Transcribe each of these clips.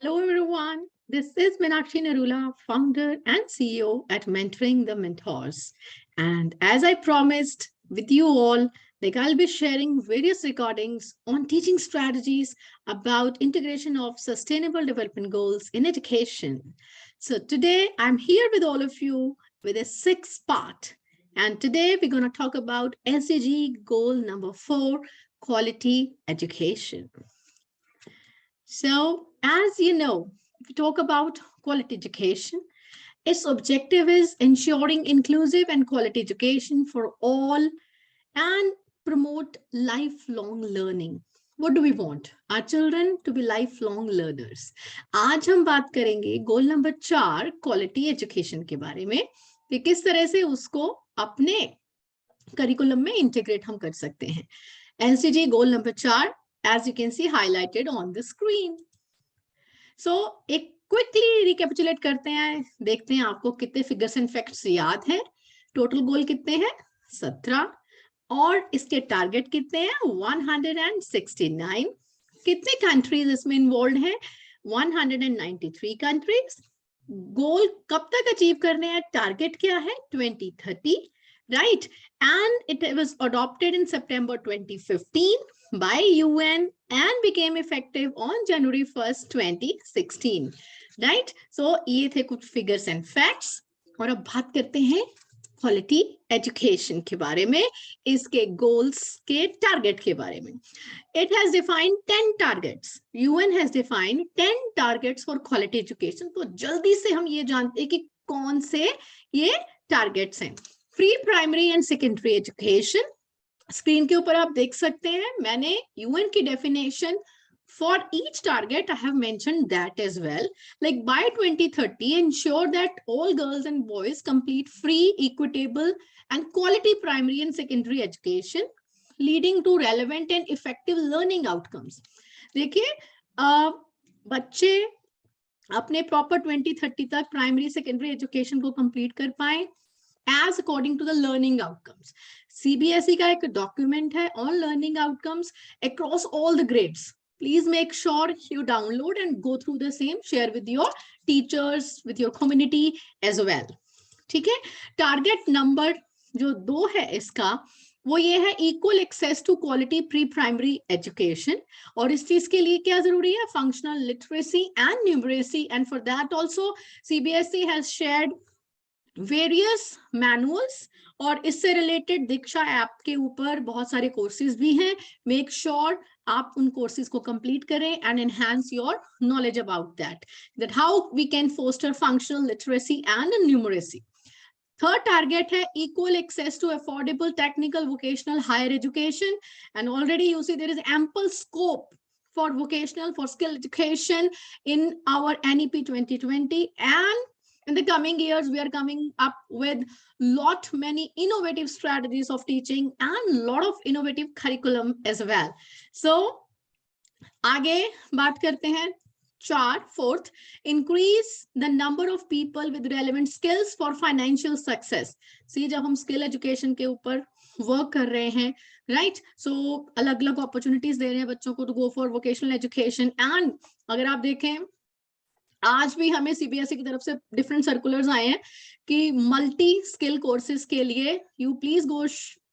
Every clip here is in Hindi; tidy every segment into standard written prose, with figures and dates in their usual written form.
Hello, everyone. This is Meenakshi Narula, founder and CEO at Mentoring the Mentors. And as I promised with you all, I'll be sharing various recordings on teaching strategies about integration of sustainable development goals in education. So today I'm here with all of you with a sixth part. And today we're going to talk about SDG goal number 4, quality education. So, as you know, if we talk about quality education, its objective is ensuring inclusive and quality education for all and promote lifelong learning. What do we want? Our children to be lifelong learners. आज हम बात करेंगे गोल नंबर 4 क्वालिटी एजुकेशन के बारे में कि किस तरह से उसको अपने करिकुलम में इंटीग्रेट हम कर सकते हैं. एनसीजी goal number 4 as you can see highlighted on the screen. So एक क्विकली रिकैपिचुलेट करते हैं, देखते हैं आपको कितने फिगर्स एंड फैक्ट्स याद हैं. टोटल गोल कितने हैं? 17 और इसके टारगेट कितने हैं? 169. कितने कंट्रीज इसमें इन्वॉल्व हैं? 193 कंट्रीज. गोल कब तक अचीव करने हैं? टारगेट क्या है? 2030, right? And it was adopted in September 2015 by UN and became effective on January 1st, 2016, right? So ये थे कुछ figures and facts. और अब बात करते हैं क्वालिटी एजुकेशन के बारे में, इसके गोल्स के टारगेट के बारे में. It has defined 10 targets. UN has defined 10 targets for quality education. तो जल्दी से हम ये जानते हैं कि कौन से ये टारगेट्स हैं. Free primary and secondary education. Screen के ऊपर आप देख सकते हैं, मैंने यूएन की definition for each target I have mentioned that as well. Like by 2030 ensure that all girls and boys complete free, equitable and quality primary and secondary education leading to relevant and effective learning outcomes. देखिए बच्चे अपने प्रॉपर 2030 तक प्राइमरी सेकेंडरी एजुकेशन को कंप्लीट कर पाए as according to the learning outcomes. CBSE का एक डॉक्यूमेंट है on learning outcomes across all the grades. Please make sure you download and go through the same, share with your teachers, with your community as well. ठीक है. टारगेट नंबर जो 2 है इसका, वो ये है equal access to quality pre primary education. और इस चीज के लिए क्या जरूरी है? Functional literacy and numeracy. And for that also CBSE has shared various manuals और इससे रिलेटेड दीक्षा ऐप के ऊपर बहुत सारे कोर्सेज भी हैं. मेक श्योर आप उन कोर्सेज को कंप्लीट करें and enhance your knowledge about that how we can foster functional literacy and numeracy. Third target है equal access to affordable technical vocational higher education. And already you see there is ample scope for vocational, for skill education in our NEP 2020, and in the coming years we are coming up with many innovative strategies of teaching and lot of innovative curriculum as well. So आगे बात करते हैं. 4th, increase the number of people with relevant skills for financial success. See, जब हम skill education के ऊपर वर्क कर रहे हैं, राइट, सो अलग अलग अपॉर्चुनिटीज दे रहे हैं बच्चों को to go for vocational education. And अगर आप देखें आज भी हमें CBSE की तरफ से डिफरेंट सर्कुलर्स आए हैं कि मल्टी स्किल कोर्सेज के लिए you please go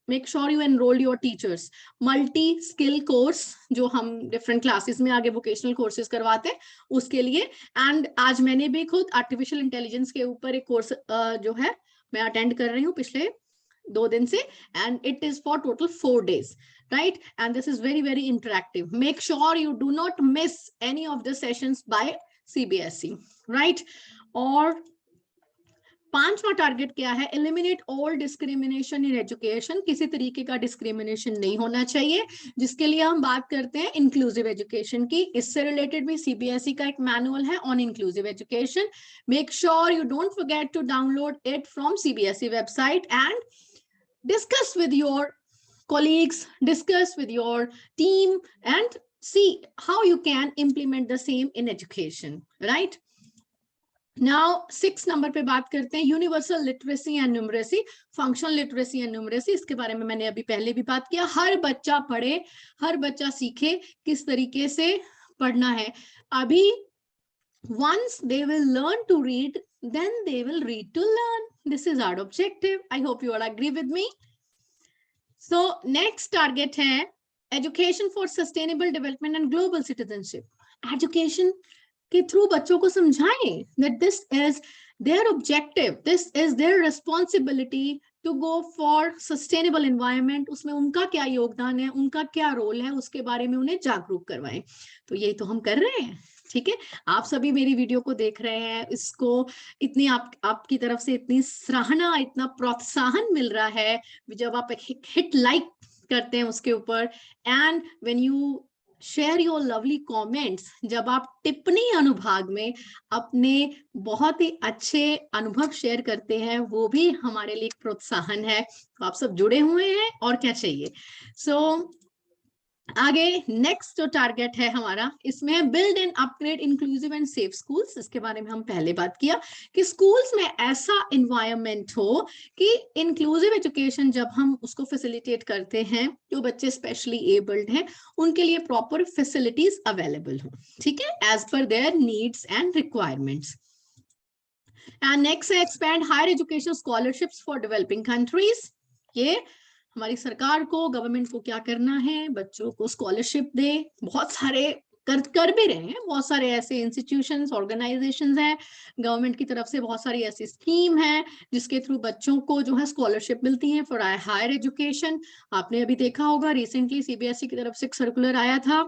make sure you enrol your teachers. Multi skill course जो हम डिफरेंट क्लासेस में आगे वोकेशनल कोर्सेज करवाते हैं उसके लिए. एंड आज मैंने भी खुद आर्टिफिशियल इंटेलिजेंस के ऊपर एक कोर्स जो है मैं अटेंड कर रही हूँ पिछले 2 दिन से, and it is for total 4 days, right? And this is very, very interactive. Make sure you do not miss any of the sessions by CBSE, right? और 5वां टारगेट क्या है? Eliminate all discrimination in education. किसी तरीके का डिस्क्रिमिनेशन नहीं होना चाहिए, जिसके लिए हम बात करते हैं इंक्लूसिव एजुकेशन की. इससे रिलेटेड भी CBSE का एक मैनुअल है on inclusive education. Make sure you don't forget to download it from CBSE website and discuss with your colleagues, discuss with your team and see how you can implement the same in education, right? Now 6 number पे बात करते हैं universal literacy and numeracy. Functional literacy and numeracy, इसके बारे में मैंने अभी पहले भी बात किया. हर बच्चा पढ़े, हर बच्चा सीखे किस तरीके से पढ़ना है. अभी Once they will learn to read, then they will read to learn. This is our objective. I hope you all agree with me. So next target है education for sustainable development and global citizenship. Education के थ्रू बच्चों को समझाएं that this is their objective, this is their responsibility to go for sustainable environment. उसमें उनका क्या योगदान है, उनका क्या रोल है, उसके बारे में उन्हें जागरूक करवाएं. तो यही तो हम कर रहे हैं. ठीक है, आप सभी मेरी वीडियो को देख रहे हैं, इसको इतनी आपकी तरफ से इतनी सराहना, इतना प्रोत्साहन मिल रहा है जब आप हिट लाइक करते हैं उसके ऊपर, and when you share your lovely comments, जब आप टिप्पणी अनुभाग में अपने बहुत ही अच्छे अनुभव शेयर करते हैं, वो भी हमारे लिए एक प्रोत्साहन है. तो आप सब जुड़े हुए हैं, और क्या चाहिए. सो आगे नेक्स्ट जो टारगेट है हमारा, इसमें build and upgrade inclusive and safe schools. इसके बारे में हम पहले बात किया कि स्कूल्स में ऐसा एनवायरनमेंट हो कि इंक्लूसिव एजुकेशन जब हम उसको फैसिलिटेट करते हैं, जो बच्चे स्पेशली एबल्ड हैं उनके लिए प्रॉपर फैसिलिटीज अवेलेबल हो. ठीक है, एज पर their needs and requirements. And next है expand higher education scholarships for developing countries. ये हमारी सरकार को, गवर्नमेंट को क्या करना है, बच्चों को स्कॉलरशिप दे. बहुत सारे कर भी रहे हैं, बहुत सारे ऐसे इंस्टीट्यूशंस, ऑर्गेनाइजेशंस हैं गवर्नमेंट की तरफ से, बहुत सारी ऐसी स्कीम है जिसके थ्रू बच्चों को जो है स्कॉलरशिप मिलती है फॉर हायर एजुकेशन. आपने अभी देखा होगा रिसेंटली सीबीएसई की तरफ से एक सर्कुलर आया था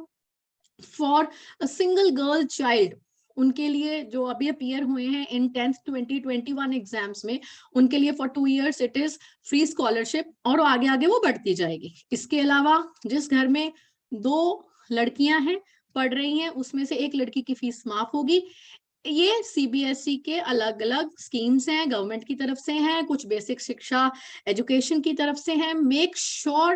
for a single girl child. उनके लिए जो अभी अपीयर हुए हैं इन 10th 2021 एग्जाम्स में, उनके लिए for 2 years it is free scholarship, और आगे आगे वो बढ़ती जाएगी. इसके अलावा जिस घर में 2 लड़कियां हैं पढ़ रही हैं, उसमें से एक लड़की की फीस माफ होगी. ये सीबीएसई के अलग अलग स्कीम्स हैं, गवर्नमेंट की तरफ से हैं, कुछ बेसिक शिक्षा एजुकेशन की तरफ से हैं. मेक श्योर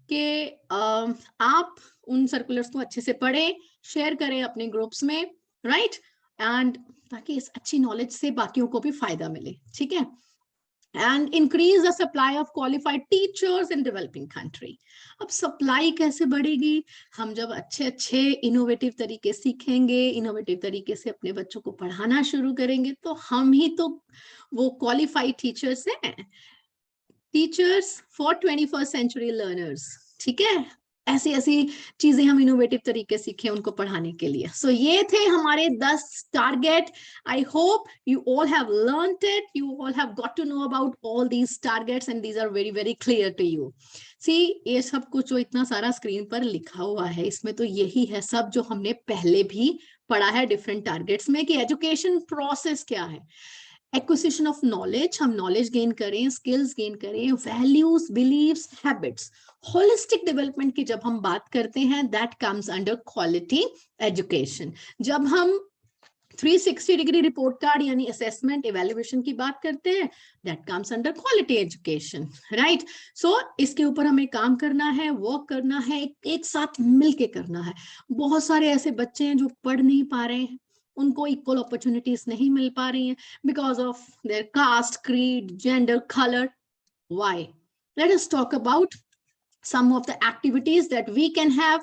कि आप उन सर्कुलर्स को अच्छे से पढ़ें, शेयर करें अपने ग्रुप्स में, राइट, एंड ताकि इस अच्छी नॉलेज से बाकियों को भी फायदा मिले. ठीक है, and increase the supply of qualified teachers in developing country. अब सप्लाई कैसे बढ़ेगी, हम जब अच्छे अच्छे इनोवेटिव तरीके सीखेंगे, इनोवेटिव तरीके से अपने बच्चों को पढ़ाना शुरू करेंगे, तो हम ही तो वो क्वालिफाइड टीचर्स हैं. Teachers for 21st century learners. ठीक है, ऐसी ऐसी चीजें हम इनोवेटिव तरीके सीखे उनको पढ़ाने के लिए. सो ये थे हमारे 10 target. I hope you all have learned it, you all have got to know about all these targets and these are very very clear to you. See, ये सब कुछ जो इतना सारा स्क्रीन पर लिखा हुआ है, इसमें तो यही है सब जो हमने पहले भी पढ़ा है डिफरेंट टारगेट्स में, कि एजुकेशन प्रोसेस क्या है. एक्विजिशन ऑफ नॉलेज, हम नॉलेज गेन करें, स्किल्स गेन करें, values, beliefs, habits. Holistic development की जब हम बात करते हैं, that comes under quality education. जब हम 360 डिग्री रिपोर्ट कार्ड यानी असेसमेंट इवैल्यूएशन की बात करते हैं, that comes under quality education, right. So इसके ऊपर हमें काम करना है, वर्क करना है, एक साथ मिलके करना है. बहुत सारे ऐसे बच्चे हैं जो पढ़ नहीं पा रहे हैं, उनको इक्वल अपॉर्चुनिटीज नहीं मिल पा रही हैं because of their caste, creed, gender, colour. Why? Let us talk about some of the activities that we can have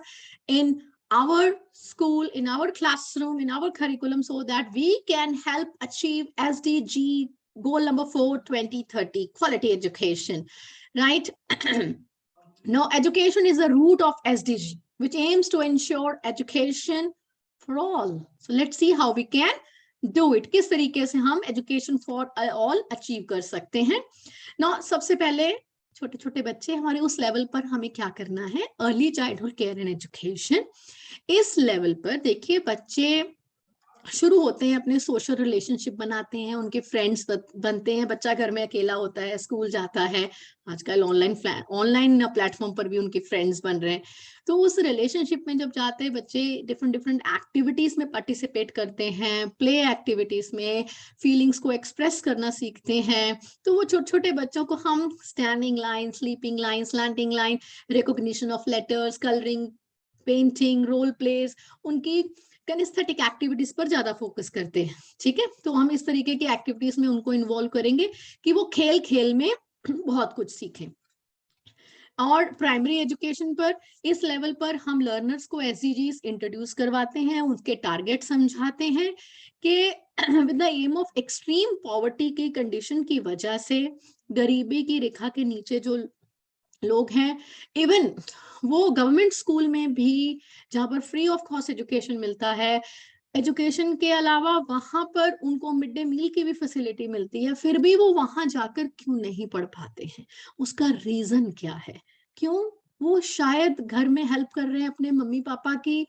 in our school, in our classroom, in our curriculum, so that we can help achieve SDG goal number 4 2030, quality education, right? Now education is the root of SDG, which aims to ensure education for all. So let's see how we can do it. किस तरीके से हम education for all achieve कर सकते हैं. Now सबसे पहले छोटे छोटे बच्चे हमारे उस लेवल पर हमें क्या करना है, early childhood care and education. इस लेवल पर देखिए बच्चे शुरू होते हैं, अपने सोशल रिलेशनशिप बनाते हैं, उनके फ्रेंड्स बनते हैं. बच्चा घर में अकेला होता है, स्कूल जाता है, आजकल ऑनलाइन प्लेटफॉर्म पर भी उनके फ्रेंड्स बन रहे हैं. तो उस रिलेशनशिप में जब जाते हैं बच्चे, डिफरेंट डिफरेंट एक्टिविटीज में पार्टिसिपेट करते हैं, प्ले एक्टिविटीज में फीलिंग्स को एक्सप्रेस करना सीखते हैं. तो वो छोटे छोटे बच्चों को हम standing line, sleeping line, slanting line, recognition of letters, colouring, painting, role plays, उनकी किनेस्थेटिक एक्टिविटीज पर ज्यादा फोकस करते हैं. ठीक है, तो हम इस तरीके की एक्टिविटीज में उनको इन्वॉल्व करेंगे कि वो खेल खेल में बहुत कुछ सीखें. और प्राइमरी एजुकेशन पर इस लेवल पर हम लर्नर्स को एसडीजीज इंट्रोड्यूस करवाते हैं, उसके टारगेट समझाते हैं कि with the aim of extreme poverty की कंडीशन की वजह से गरीबी की रेखा के नीचे जो लोग हैं, इवन वो गवर्नमेंट स्कूल में भी जहाँ पर फ्री ऑफ कॉस्ट एजुकेशन मिलता है, एजुकेशन के अलावा वहां पर उनको मिड डे मील की भी फैसिलिटी मिलती है, फिर भी वो वहां जाकर क्यों नहीं पढ़ पाते हैं? उसका रीजन क्या है? क्यों? वो शायद घर में हेल्प कर रहे हैं अपने मम्मी पापा की,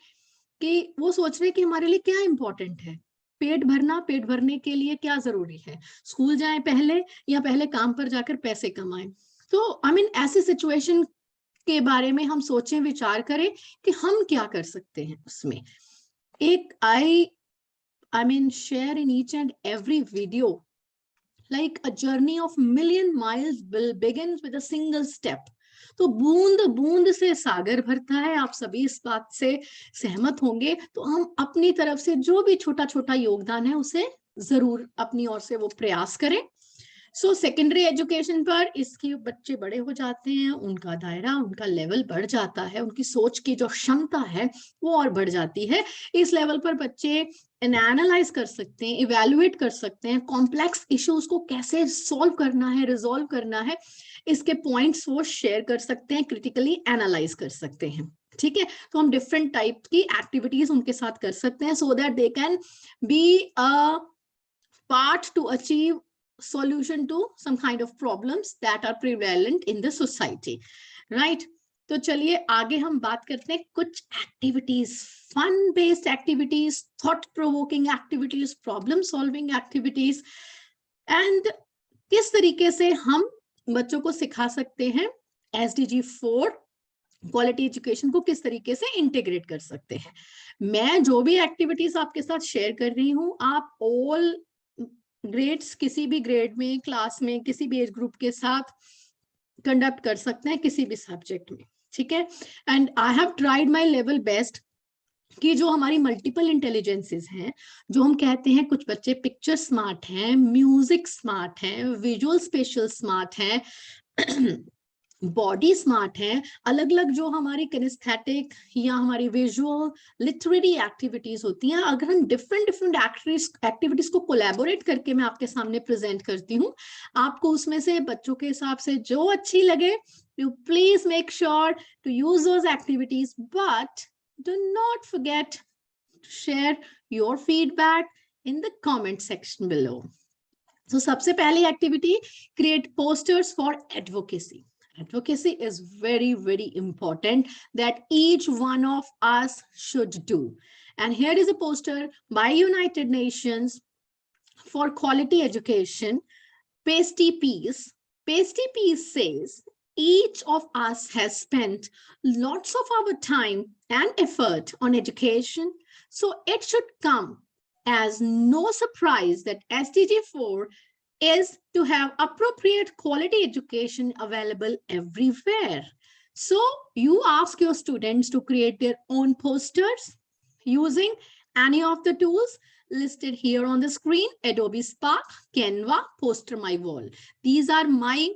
कि वो सोच रहे हैं कि हमारे लिए क्या इंपॉर्टेंट है, पेट भरना, पेट भरने के लिए क्या जरूरी है, स्कूल जाएं पहले या पहले काम पर जाकर पैसे कमाएं। तो आई मीन ऐसी सिचुएशन के बारे में हम सोचें, विचार करें कि हम क्या कर सकते हैं उसमें। एक I mean share in each and every video, like a journey of million miles will begins with a single step. तो बूंद बूंद से सागर भरता है, आप सभी इस बात से सहमत होंगे। तो हम अपनी तरफ से जो भी छोटा छोटा योगदान है उसे जरूर अपनी ओर से वो प्रयास करें। सो सेकेंडरी एजुकेशन पर इसके बच्चे बड़े हो जाते हैं, उनका दायरा, उनका लेवल बढ़ जाता है, उनकी सोच की जो क्षमता है वो और बढ़ जाती है। इस लेवल पर बच्चे एनालाइज कर सकते हैं, इवेल्युएट कर सकते हैं, कॉम्प्लेक्स इश्यूज को कैसे सॉल्व करना है, रिजॉल्व करना है, इसके पॉइंट्स वो शेयर कर सकते हैं, क्रिटिकली एनालाइज कर सकते हैं। ठीक है, तो हम डिफरेंट टाइप की एक्टिविटीज उनके साथ कर सकते हैं, so that they can be a part two achieve solution to some kind of problems that are prevalent in the society, right? तो चलिए आगे हम बात करते हैं कुछ activities, fun based activities, thought provoking activities, problem solving activities, and किस तरीके से हम बच्चों को सिखा सकते हैं SDG 4 क्वालिटी एजुकेशन को किस तरीके से इंटीग्रेट कर सकते हैं। मैं जो भी एक्टिविटीज आपके साथ शेयर कर रही हूँ, आप ऑल ग्रेड्स, किसी भी ग्रेड में, क्लास में, किसी भी एज ग्रुप के साथ कंडक्ट कर सकते हैं किसी भी सब्जेक्ट में। ठीक है, and I have tried my level best कि जो हमारी मल्टीपल इंटेलिजेंसेस हैं, जो हम कहते हैं कुछ बच्चे पिक्चर स्मार्ट हैं, म्यूजिक स्मार्ट हैं, विजुअल स्पेशल स्मार्ट हैं, बॉडी स्मार्ट है, अलग अलग जो हमारी किनेस्थेटिक या हमारी विजुअल लिटरेरी एक्टिविटीज होती हैं, अगर हम डिफरेंट डिफरेंट एक्टिविटीज को कोलैबोरेट करके मैं आपके सामने प्रेजेंट करती हूँ, आपको उसमें से बच्चों के हिसाब से जो अच्छी लगे, you please make sure to use those activities, but do not forget to share your feedback in the comment section below. तो सबसे पहली activity, create posters for advocacy. Advocacy is very, very important that each one of us should do. And here is a poster by United Nations for quality education, Pasty Peace. Pasty Peace says, each of us has spent lots of our time and effort on education, so it should come as no surprise that SDG 4 is to have appropriate quality education available everywhere. So you ask your students to create their own posters using any of the tools listed here on the screen: Adobe Spark, Canva, Poster My Wall. These are my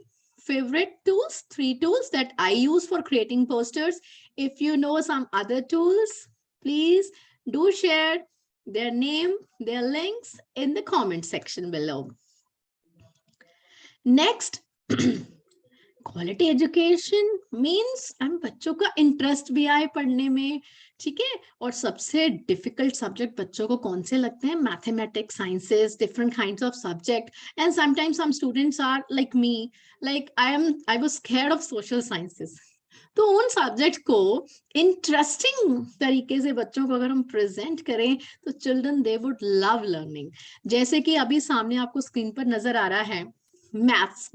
favorite tools, 3 tools that I use for creating posters. If you know some other tools, please do share their name, their links in the comment section below. Next, quality education means हम बच्चों का इंटरेस्ट भी आए पढ़ने में। ठीक है, और सबसे डिफिकल्ट सब्जेक्ट बच्चों को कौन से लगते हैं? Mathematics, sciences, different kinds of subject, and sometimes some students are like me, like I was scared of social sciences. तो उन सब्जेक्ट को इंटरेस्टिंग तरीके से बच्चों को अगर हम प्रेजेंट करें तो children they would love learning. जैसे कि अभी सामने आपको स्क्रीन पर नजर आ रहा है मैथ्स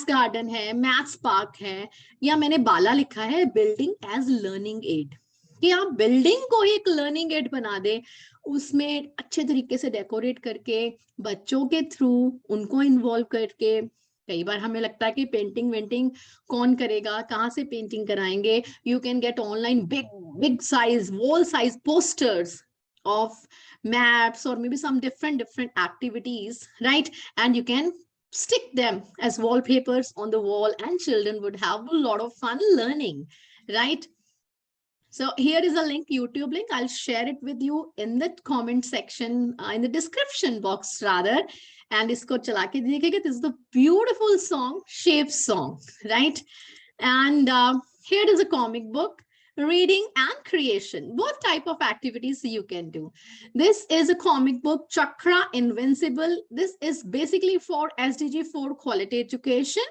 गार्डन है, मैथ्स पार्क है, या मैंने बाला लिखा है बिल्डिंग एज लर्निंग एड, कि आप बिल्डिंग को एक लर्निंग एड बना दे, उसमें अच्छे तरीके से डेकोरेट करके बच्चों के थ्रू उनको इन्वॉल्व करके। कई बार हमें लगता है कि पेंटिंग वेंटिंग कौन करेगा, कहाँ से पेंटिंग कराएंगे? You can get online big size, wall size posters of maps or maybe some different activities, right? And you can stick them as wallpapers on the wall, and children would have a lot of fun learning, right? So here is a link, YouTube link. I'll share it with you in the comment section, in the description box rather. And isko chala ke dekhega. This is the beautiful song, Shape Song, right? And here is a comic book, reading and creation, both type of activities you can do. This is a comic book, Chakra Invincible. This is basically for SDG 4 quality education.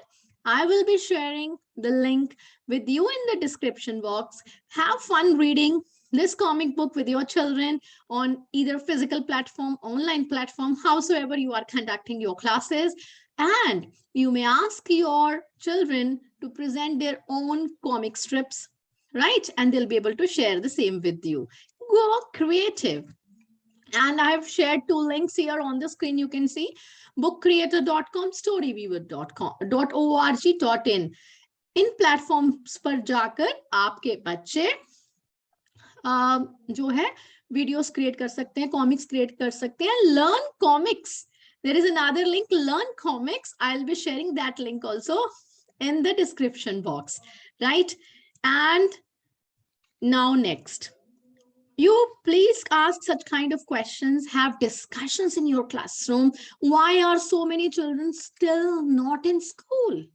I will be sharing the link with you in the description box. Have fun reading this comic book with your children on either physical platform, online platform, howsoever you are conducting your classes. And you may ask your children to present their own comic strips, right? And they'll be able to share the same with you. Go creative. And I've shared 2 links here on the screen. You can see bookcreator.com, storyweaver.org.in. In platforms पर जाकर आपके बच्चे जो है वीडियोस क्रिएट कर सकते हैं, कॉमिक्स क्रिएट कर सकते हैं. Learn comics. There is another link, Learn Comics. I'll be sharing that link also in the description box, right? And now next, you please ask such kind of questions, have discussions in your classroom. Why are so many children still not in school?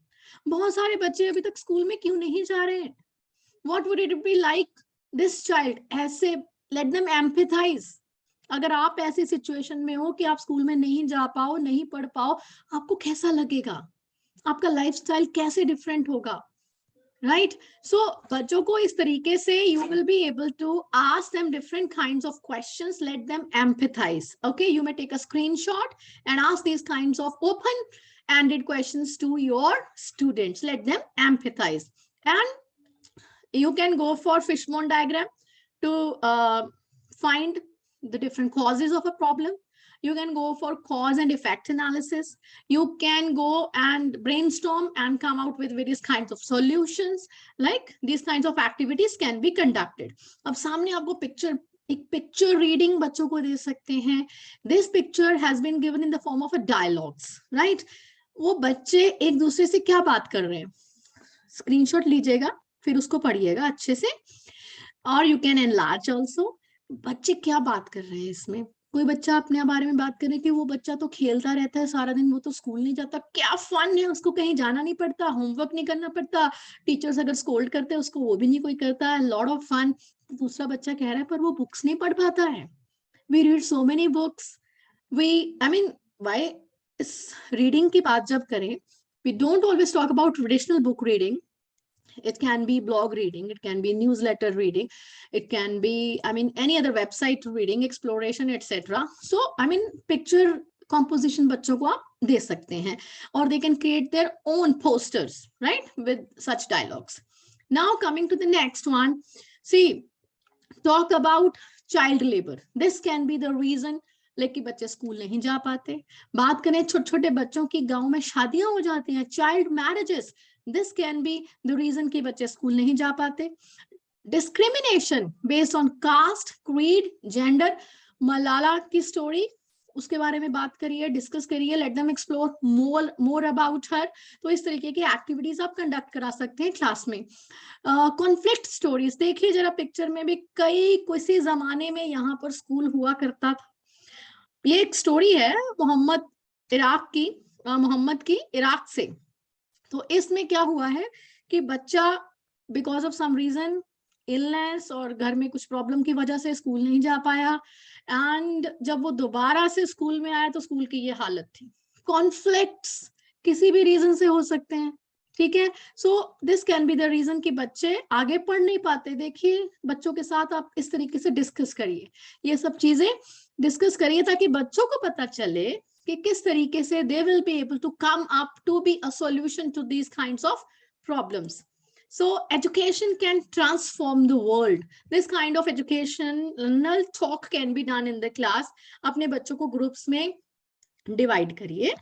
बहुत सारे बच्चे अभी तक स्कूल में क्यों नहीं जा रहे? What would it be like this child? ऐसे let them empathize. अगर आप ऐसी सिचुएशन में हो कि आप स्कूल में नहीं जा पाओ, नहीं पढ़ पाओ, आपको कैसा लगेगा? आपका लाइफस्टाइल कैसे डिफरेंट होगा? Right? So बच्चों को इस तरीके से you will be able to ask them different kinds of questions, let them empathize. Okay, you may take a screenshot and ask these kinds of open-ended questions to your students. Let them empathize. And you can go for fishbone diagram to find the different causes of a problem. You can go for cause and effect analysis. You can go and brainstorm and come out with various kinds of solutions. Like these kinds of activities can be conducted. अब सामने आपको एक picture reading बच्चों को दे सकते हैं. This picture has been given in the form of a dialogues, right? वो बच्चे एक दूसरे से क्या बात कर रहे हैं? Screenshot लीजिएगा, फिर उसको पढ़िएगा अच्छे से. Or you can enlarge also. बच्चे क्या बात कर रहे हैं इसमें? कोई बच्चा अपने बारे में बात करे कि वो बच्चा तो खेलता रहता है सारा दिन, वो तो स्कूल नहीं जाता, क्या फन है, उसको कहीं जाना नहीं पड़ता, होमवर्क नहीं करना पड़ता, टीचर्स अगर स्कोल्ड करते हैं उसको वो भी नहीं कोई करता है, लॉट ऑफ फन. दूसरा बच्चा कह रहा है पर वो बुक्स नहीं पढ़ पाता है. We read so many books. Why इस रीडिंग की बात जब करें, we don't always talk about traditional book reading. It can be blog reading, it can be newsletter reading, it can be any other website reading, exploration, etc. So picture composition बच्चों को आप दे सकते हैं, or they can create their own posters, right, with such dialogues. Now coming to the next one, see, talk about child labor. This can be the reason लेकिन बच्चे स्कूल नहीं जा पाते. बात करें छोटे छोटे बच्चों की, गांव में शादियां हो जाती हैं, child marriages. This can be the reason कि बच्चे स्कूल नहीं जा पाते. Discrimination based on caste, creed, gender. Malala की स्टोरी, उसके बारे में बात करिए, डिस्कस करिए, let them explore more about her. तो इस तरीके की एक्टिविटीज आप कंडक्ट करा सकते हैं क्लास में. कॉन्फ्लिक्ट स्टोरीज देखिए जरा पिक्चर में भी, किसी जमाने में यहाँ पर स्कूल हुआ करता था. ये एक स्टोरी है मोहम्मद की इराक से. तो इसमें क्या हुआ है कि बच्चा because of some reason, illness और घर में कुछ प्रॉब्लम की वजह से स्कूल नहीं जा पाया. एंड जब वो दोबारा से स्कूल में आया तो स्कूल की ये हालत थी. कॉन्फ्लिक्ट्स किसी भी रीजन से हो सकते हैं, ठीक है. So this can be the reason कि बच्चे आगे पढ़ नहीं पाते. देखिए बच्चों के साथ आप इस तरीके से डिस्कस करिए, ये सब चीजें डिस्कस करिए ताकि बच्चों को पता चले कि किस तरीके से they will be able to come up to be a solution to these kinds of problems. So education can transform the world. This kind of educational talk can be done in the class. अपने बच्चों को ग्रुप्स में डिवाइड करिए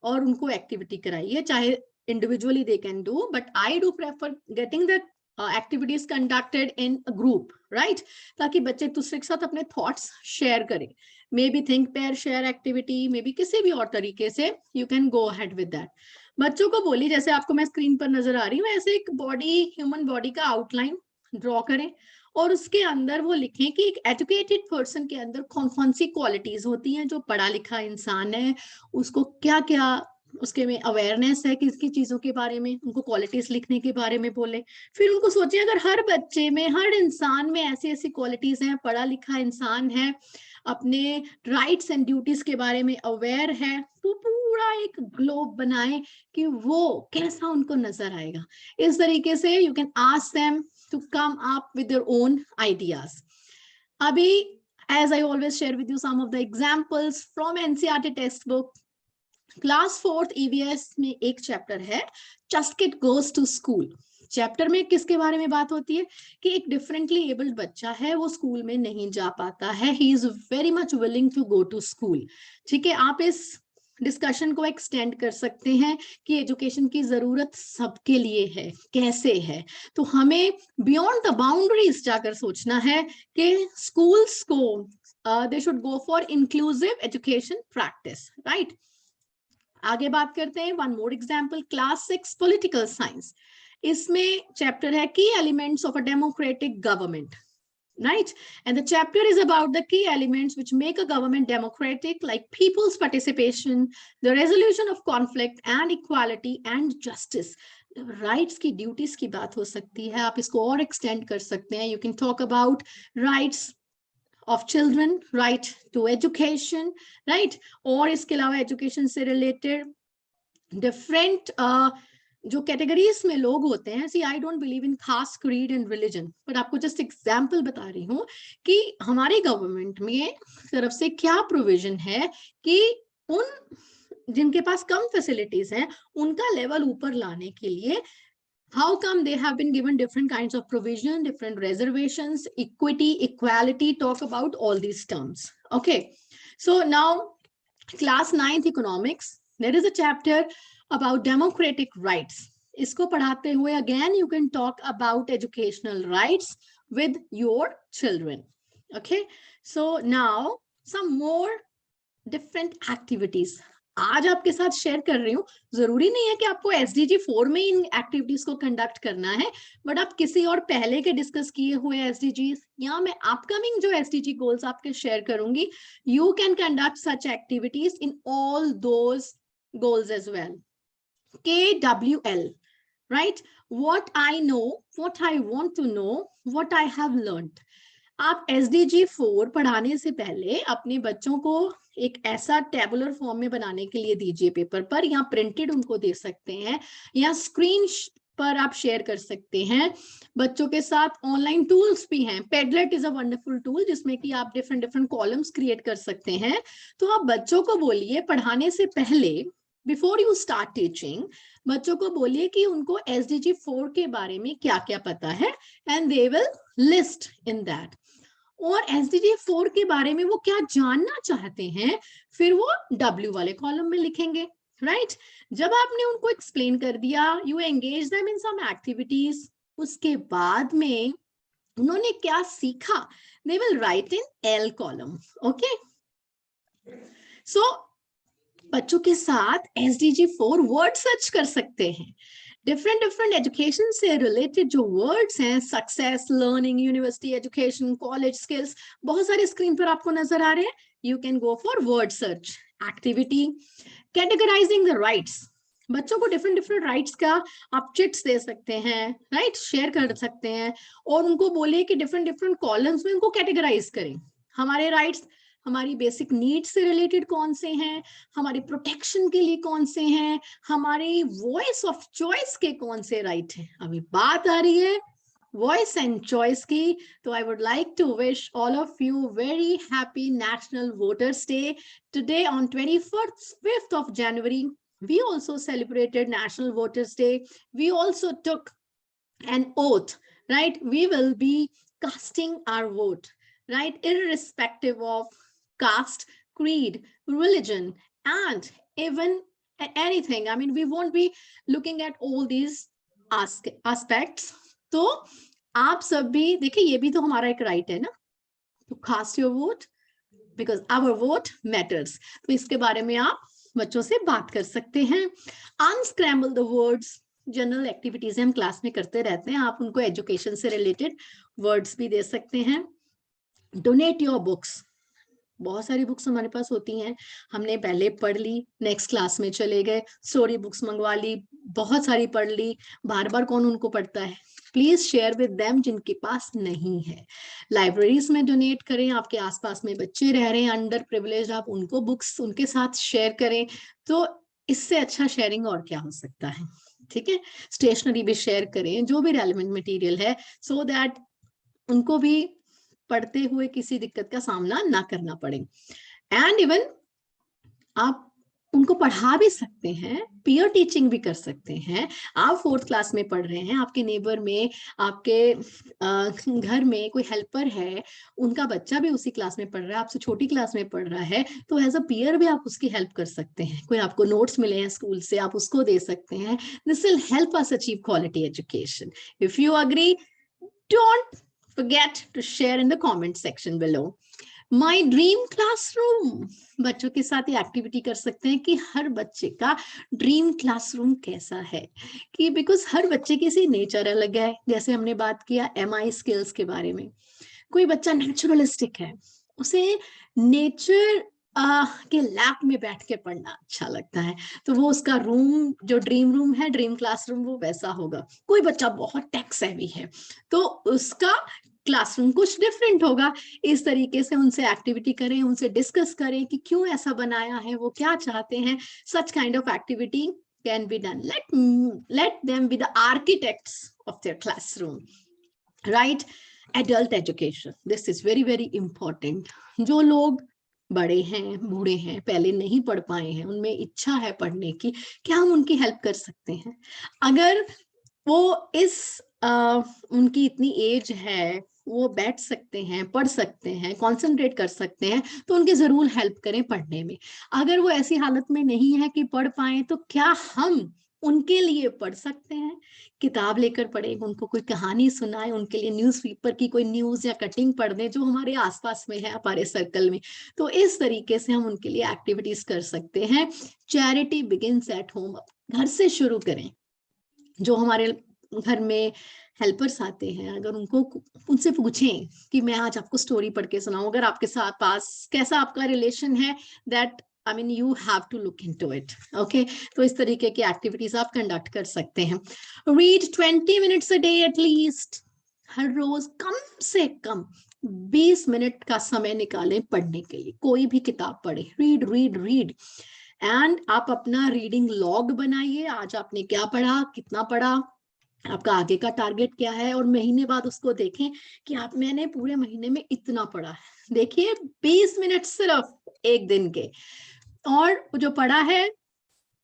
और उनको एक्टिविटी कराइए, चाहे individually they can do, but I do prefer getting the activities conducted in group, right, ताकि बच्चे एक दूसरे के साथ अपने थॉट्स शेयर करें. May be think pair share activity, may be किसी भी और तरीके से you can go ahead with that. बच्चों को बोलिए, जैसे आपको मैं स्क्रीन पर नजर आ रही हूँ, ऐसे एक बॉडी, ह्यूमन बॉडी का आउटलाइन ड्रॉ करें और उसके अंदर वो लिखें कि एक एजुकेटेड पर्सन के अंदर कौन कौन सी क्वालिटीज होती हैं. जो पढ़ा लिखा इंसान है उसको क्या क्या उसके में अवेयरनेस है, किसकी चीजों के बारे में, उनको क्वालिटीज लिखने के बारे में बोले. फिर उनको सोचिए, अगर हर बच्चे में, हर इंसान में ऐसी ऐसी क्वालिटीज हैं, पढ़ा लिखा इंसान है, अपने राइट्स एंड ड्यूटीज के बारे में अवेयर है, तो पूरा एक ग्लोब बनाए कि वो कैसा उनको नजर आएगा. इस तरीके से you can ask them to come up with their own ideas. Abhi, as I always share with you some of the examples from NCERT textbook. Class 4th EVS में एक चैप्टर है Just Kid Goes to School. Chapter में किसके बारे में बात होती है कि एक डिफरेंटली एबल्ड बच्चा है, वो स्कूल में नहीं जा पाता है. He is very much willing to go to school. ठीक है, आप इस डिस्कशन को एक्सटेंड कर सकते हैं कि एजुकेशन की जरूरत सबके लिए है, कैसे है. तो हमें बियॉन्ड द बाउंड्रीज जाकर सोचना है कि स्कूल्स को they should go for inclusive education practice, right. आगे बात करते हैं. One more example, class 6 political science. इसमें चैप्टर है की elements of a democratic government, right? And the chapter is about the key elements which make a government democratic, like people's participation, the resolution of conflict, and equality and justice. Rights की duties की बात हो सकती है, आप इसको और extend कर सकते हैं. You can talk about rights of children, right to education, right? और इसके अलावा education से related different जो कैटेगरीज में लोग होते हैं. See I don't believe in caste, creed and religion, but आपको जस्ट एग्जांपल बता रही हूँ कि हमारी गवर्नमेंट में तरफ से क्या प्रोविजन है कि उन जिनके पास कम फैसिलिटीज हैं उनका लेवल ऊपर लाने के लिए how come they have been given different kinds of provision, different reservations, equity, equality, talk about all these terms. Okay, so now class 9th economics, there is a chapter about democratic rights. Isko padhate hue again you can talk about educational rights with your children. Okay, so now some more different activities. आज आपके साथ शेयर कर रही हूँ. जरूरी नहीं है कि आपको SDG 4 में इन एक्टिविटीज को कंडक्ट करना है, बट आप किसी और पहले के डिस्कस किए हुए SDGs या मैं अपकमिंग जो SDG गोल्स आपके शेयर करूंगी, you can conduct such activities in all those goals as well. KWL, right? What I know, what I want to know, what I have learned. आप SDG 4 पढ़ाने से पहले अपने बच्चों को एक ऐसा टेबुलर फॉर्म में बनाने के लिए दीजिए पेपर पर, या प्रिंटेड उनको दे सकते हैं, या स्क्रीन पर आप शेयर कर सकते हैं. बच्चों के साथ ऑनलाइन टूल्स भी हैं. पेडलेट इज अ वंडरफुल टूल जिसमें कि आप डिफरेंट कॉलम्स क्रिएट कर सकते हैं. तो आप बच्चों को बोलिए पढ़ाने से पहले, बिफोर यू स्टार्ट टीचिंग, बच्चों को बोलिए कि उनको SDG 4 के बारे में क्या क्या पता है, and they will list in that. और SDG 4 के बारे में वो क्या जानना चाहते हैं, फिर वो W वाले कॉलम में लिखेंगे, राइट? जब आपने उनको एक्सप्लेन कर दिया, you engage them in some activities, उसके बाद में उन्होंने क्या सीखा, they will write in L column. Okay, so बच्चों के साथ SDG 4 वर्ड सर्च कर सकते हैं. डिफरेंट एजुकेशन से रिलेटेड जो वर्ड्स हैं, success, learning, university education, college skills, बहुत सारे स्क्रीन पर आपको नजर आ रहे हैं. You can go for word search. Activity, categorising the rights. बच्चों को डिफरेंट राइट्स का आप चिट्स दे सकते हैं, राइट, शेयर कर सकते हैं, और उनको बोलिए कि डिफरेंट कॉलम्स में उनको कैटेगराइज करें. हमारे राइट्स हमारी बेसिक नीड्स से रिलेटेड कौन से हैं, हमारी प्रोटेक्शन के लिए कौन से हैं, हमारी वॉइस ऑफ चॉइस के कौन से राइट हैं. अभी बात आ रही है वॉइस एंड चॉइस की, तो I would like to wish all of you very happy national voters day. Today on 25th of January, we also celebrated National Voters Day. We also took an oath, right? We will be casting our vote, right? Irrespective of caste, creed, religion, and even anything. I mean, we won't be looking at all these aspects. तो आप सब भी देखिए, ये भी तो हमारा एक राइट है ना, to cast your vote because our vote matters। तो इसके बारे में आप बच्चों से बात कर सकते हैं। Unscramble the words, general activities हम क्लास में करते रहते हैं, आप उनको एजुकेशन से रिलेटेड वर्ड्स भी दे सकते हैं। डोनेट योर बुक्स, बहुत सारी बुक्स हमारे पास होती हैं, हमने पहले पढ़ ली, नेक्स्ट क्लास में चले गए, स्टोरी बुक्स मंगवा ली, बहुत सारी पढ़ ली, बार बार कौन उनको पढ़ता है। प्लीज शेयर विद देम जिनके पास नहीं है। लाइब्रेरीज में डोनेट करें, आपके आसपास में बच्चे रह रहे हैं अंडर प्रिविलेज, आप उनको बुक्स उनके साथ शेयर करें। तो इससे अच्छा शेयरिंग और क्या हो सकता है, ठीक है। स्टेशनरी भी शेयर करें, जो भी रेलेवेंट मटेरियल है, सो दैट उनको भी पढ़ते हुए किसी दिक्कत का सामना ना करना पड़े। एंड इवन आप उनको पढ़ा भी सकते हैं, पीयर टीचिंग भी कर सकते हैं। आप 4th क्लास में पढ़ रहे हैं, आपके नेबर में, आपके घर में कोई हेल्पर है, उनका बच्चा भी उसी क्लास में पढ़ रहा है, आपसे छोटी क्लास में पढ़ रहा है, तो एज अ पीयर भी आप उसकी हेल्प कर सकते हैं। कोई आपको नोट्स मिले हैं स्कूल से, आप उसको दे सकते हैं। This will help us achieve quality education. If you agree, don't forget to share in the comment section below. My dream classroom, बच्चों के साथ ये एक्टिविटी कर सकते हैं कि हर बच्चे का ड्रीम क्लासरूम कैसा है, कि बिकॉज हर बच्चे की सी नेचर अलग है। जैसे हमने बात किया MI स्किल्स के बारे में, कोई बच्चा नेचुरलिस्टिक है, उसे नेचर के लैब में बैठ के पढ़ना अच्छा लगता है, तो वो उसका रूम जो ड्रीम रूम है, ड्रीम क्लासरूम, वो वैसा होगा। कोई बच्चा बहुत टेक सेवी है, तो उसका क्लासरूम कुछ डिफरेंट होगा। इस तरीके से उनसे एक्टिविटी करें, उनसे डिस्कस करें कि क्यों ऐसा बनाया है, वो क्या चाहते हैं। सच kind of activity can be done. let them be the architects of their classroom, right? Adult education, this is very very important। जो लोग बड़े हैं, बूढ़े हैं, पहले नहीं पढ़ पाए हैं, उनमें इच्छा है पढ़ने की, क्या हम उनकी हेल्प कर सकते हैं? अगर वो इस उनकी इतनी एज है, वो बैठ सकते हैं, पढ़ सकते हैं, कंसंट्रेट कर सकते हैं, तो उनकी जरूर हेल्प करें पढ़ने में। अगर वो ऐसी हालत में नहीं है कि पढ़ पाए, तो क्या हम उनके लिए पढ़ सकते हैं? किताब लेकर पढ़े, उनको कोई कहानी सुनाए, उनके लिए न्यूज़पेपर की कोई न्यूज या कटिंग पढ़ दें जो हमारे आसपास में है, हमारे सर्कल में। तो इस तरीके से हम उनके लिए एक्टिविटीज कर सकते हैं। चैरिटी बिगिंस एट होम, घर से शुरू करें। जो हमारे घर में हेल्पर्स आते हैं, अगर उनसे पूछें कि मैं आज आपको स्टोरी पढ़ के सुनाऊं, अगर आपके साथ पास कैसा आपका रिलेशन है, that I mean you have to look into it, okay? तो इस तरीके की एक्टिविटीज आप कंडक्ट कर सकते हैं। Read 20 minutes a day at least, हर रोज कम से कम 20 मिनट का समय निकालें पढ़ने के लिए, कोई भी किताब पढ़े। रीड रीड रीड एंड आप अपना रीडिंग लॉग बनाइए, आज आपने क्या पढ़ा, कितना पढ़ा, आपका आगे का टारगेट क्या है, और महीने बाद उसको देखें कि मैंने पूरे महीने में इतना पढ़ा है। देखिए 20 मिनट सिर्फ एक दिन के, और जो पढ़ा है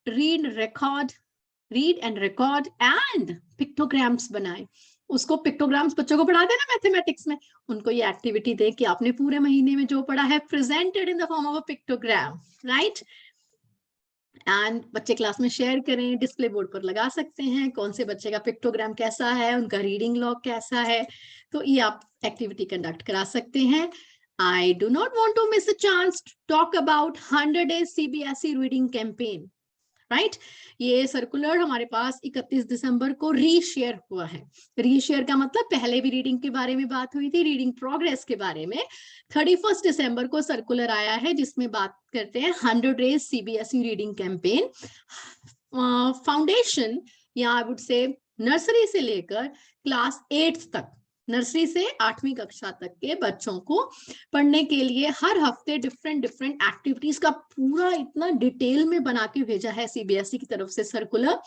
रीड एंड रिकॉर्ड एंड पिक्टोग्राम्स बनाए। उसको पिक्टोग्राम्स बच्चों को पढ़ा देना मैथमेटिक्स में, उनको ये एक्टिविटी दे कि आपने पूरे महीने में जो पढ़ा है presented in the form of a pictogram, right? And बच्चे क्लास में शेयर करें, डिस्प्ले बोर्ड पर लगा सकते हैं, कौन से बच्चे का पिक्टोग्राम कैसा है, उनका रीडिंग लॉग कैसा है। तो ये आप एक्टिविटी कंडक्ट करा सकते हैं। I do not want to miss a chance to talk about 100 days CBSE reading campaign, right? ये सर्कुलर हमारे पास 31 दिसंबर को रीशेयर हुआ है। रीशेयर का मतलब पहले भी रीडिंग के बारे में बात हुई थी, रीडिंग प्रोग्रेस के बारे में। 31 दिसंबर को सर्कुलर आया है जिसमें बात करते हैं 100 days CBSE reading campaign. Foundation या आई वुड से नर्सरी से लेकर क्लास 8 तक, नर्सरी से 8वीं कक्षा तक के बच्चों को पढ़ने के लिए हर हफ्ते डिफरेंट एक्टिविटीज का पूरा इतना डिटेल में बना के भेजा है CBSE की तरफ से circular.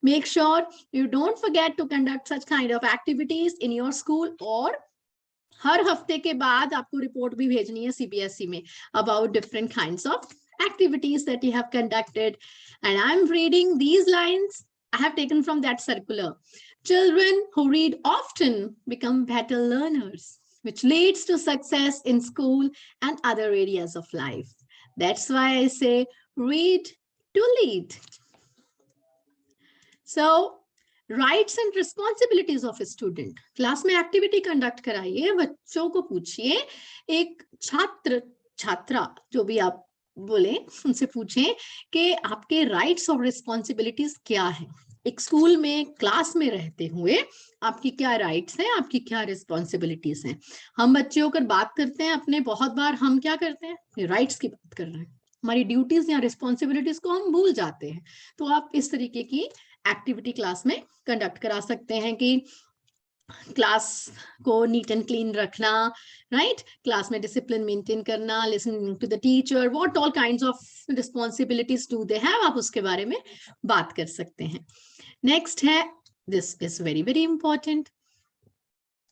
Make sure you don't forget to conduct such kind of activities in your school, और हर हफ्ते के बाद आपको रिपोर्ट भी भेजनी है CBSE में about different kinds of activities that you have conducted. And I'm reading these lines I have taken from that circular. Children who read often become better learners, which leads to success in school and other areas of life. That's why I say read to lead. So rights and responsibilities of student, class में एक्टिविटी कंडक्ट कराइए, बच्चों को पूछिए, एक छात्रा जो भी आप बोले उनसे पूछें कि आपके राइट्स और रिस्पॉन्सिबिलिटीज क्या है। एक स्कूल में क्लास में रहते हुए आपकी क्या राइट्स हैं, आपकी क्या रिस्पॉन्सिबिलिटीज हैं। हम बच्चे होकर बात करते हैं अपने, बहुत बार हम क्या करते हैं, अपने राइट्स की बात कर रहे हैं, हमारी ड्यूटीज या रिस्पॉन्सिबिलिटीज को हम भूल जाते हैं। तो आप इस तरीके की एक्टिविटी क्लास में कंडक्ट करा सकते हैं कि क्लास को नीट एंड क्लीन रखना, राइट, क्लास में डिसिप्लिन मेंटेन करना, listening to the teacher, what all kinds of responsibilities do they have, आप उसके बारे में बात कर सकते हैं। नेक्स्ट है, this is very very important,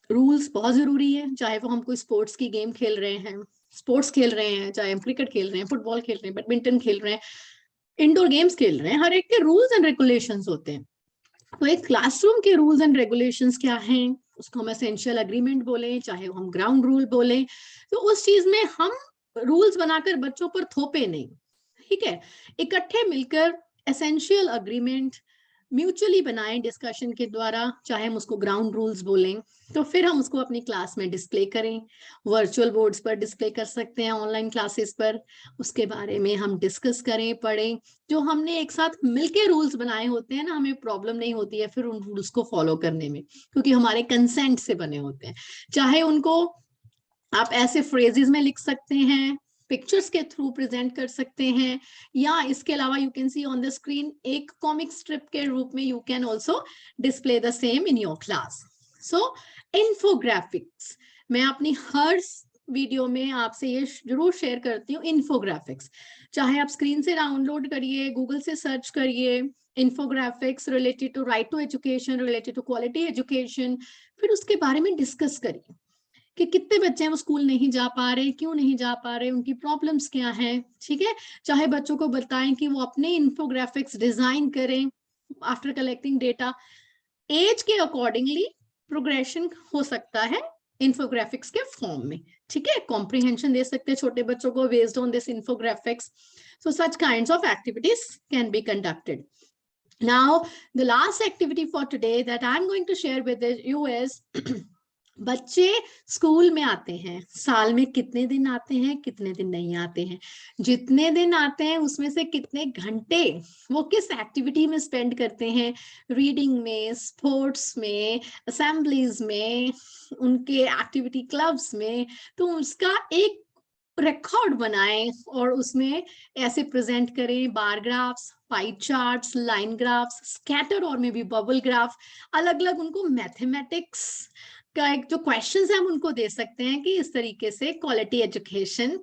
rules बहुत जरूरी है। चाहे वो हम कोई स्पोर्ट्स की गेम खेल रहे हैं, चाहे हम क्रिकेट खेल रहे हैं, फुटबॉल खेल रहे हैं, बैडमिंटन खेल रहे हैं, इंडोर गेम्स खेल रहे हैं, हर एक के रूल्स एंड रेगुलेशंस होते हैं। तो एक क्लासरूम के रूल्स एंड रेगुलेशंस क्या हैं, उसको हम एसेंशियल एग्रीमेंट बोले, चाहे हम ग्राउंड रूल बोले, तो उस चीज में हम रूल्स बनाकर बच्चों पर थोपे नहीं, ठीक है, इकट्ठे मिलकर एसेंशियल अग्रीमेंट म्यूचुअली बनाएं डिस्कशन के द्वारा, चाहे हम उसको ग्राउंड रूल्स बोलें, तो फिर हम उसको अपनी क्लास में डिस्प्ले करें, वर्चुअल बोर्ड्स पर डिस्प्ले कर सकते हैं, ऑनलाइन क्लासेस पर, उसके बारे में हम डिस्कस करें, पढ़ें। जो हमने एक साथ मिलके रूल्स बनाए होते हैं ना, हमें प्रॉब्लम नहीं होती है फिर उन रूल्स को फॉलो करने में, क्योंकि हमारे कंसेंट से बने होते हैं। चाहे उनको आप ऐसे फ्रेजेस में लिख सकते हैं, पिक्चर्स के थ्रू प्रेजेंट कर सकते हैं, या इसके अलावा you can see on the screen एक कॉमिक स्ट्रिप के रूप में you can also display the same in your class. So infographics, मैं अपनी हर वीडियो में आपसे ये जरूर शेयर करती हूँ, इन्फोग्राफिक्स चाहे आप स्क्रीन से डाउनलोड करिए, गूगल से सर्च करिए, infographics related to right to education, related to quality education, फिर उसके बारे में डिस्कस करिए कि कितने बच्चे हैं वो स्कूल नहीं जा पा रहे, क्यों नहीं जा पा रहे, उनकी प्रॉब्लम्स क्या हैं, ठीक है। चाहे बच्चों को बताएं कि वो अपने इन्फोग्राफिक्स डिजाइन करें आफ्टर कलेक्टिंग डेटा, एज के अकॉर्डिंगली प्रोग्रेशन हो सकता है इन्फोग्राफिक्स के फॉर्म में, ठीक है, कॉम्प्रिहेंशन दे सकते हैं छोटे बच्चों को based on this infographics. So such kinds of activities can be conducted. Now, the last activity for today that I'm going to share with you is बच्चे स्कूल में आते हैं, साल में कितने दिन आते हैं, कितने दिन नहीं आते हैं, जितने दिन आते हैं उसमें से कितने घंटे वो किस एक्टिविटी में स्पेंड करते हैं, रीडिंग में, स्पोर्ट्स में, असेंबलीज में, उनके एक्टिविटी क्लब्स में, तो उसका एक रिकॉर्ड बनाएं और उसमें ऐसे प्रेजेंट करें, बार graphs, pie charts, line graphs, scatter और में भी बबल ग्राफ, अलग अलग उनको मैथमेटिक्स का एक जो क्वेश्चंस है हम उनको दे सकते हैं कि इस तरीके से क्वालिटी एजुकेशन,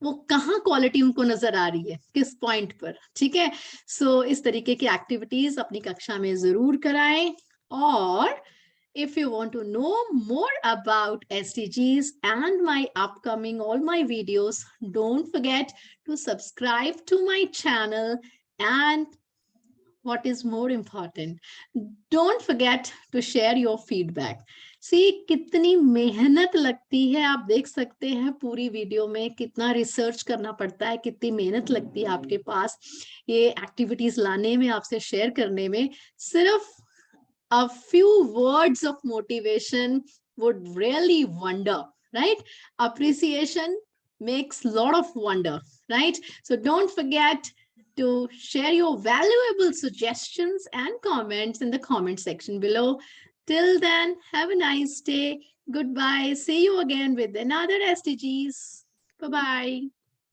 वो कहाँ क्वालिटी उनको नजर आ रही है, किस पॉइंट पर, ठीक है। सो इस तरीके की एक्टिविटीज अपनी कक्षा में जरूर कराएं। और if you want to know more about SDGs and my upcoming all my videos, don't forget to subscribe to my channel, and what is more important, don't forget to share your feedback. See, कितनी मेहनत लगती है, आप देख सकते हैं पूरी वीडियो में कितना रिसर्च करना पड़ता है, कितनी मेहनत लगती है आपके पास ये एक्टिविटीज लाने में, आपसे शेयर करने में। सिर्फ a few words of motivation would really wonder, right? Appreciation makes a lot of wonder, right? So don't forget to share your valuable suggestions and comments in the comment section below. Till then, have a nice day. Goodbye. See you again with another SDGs. Bye-bye.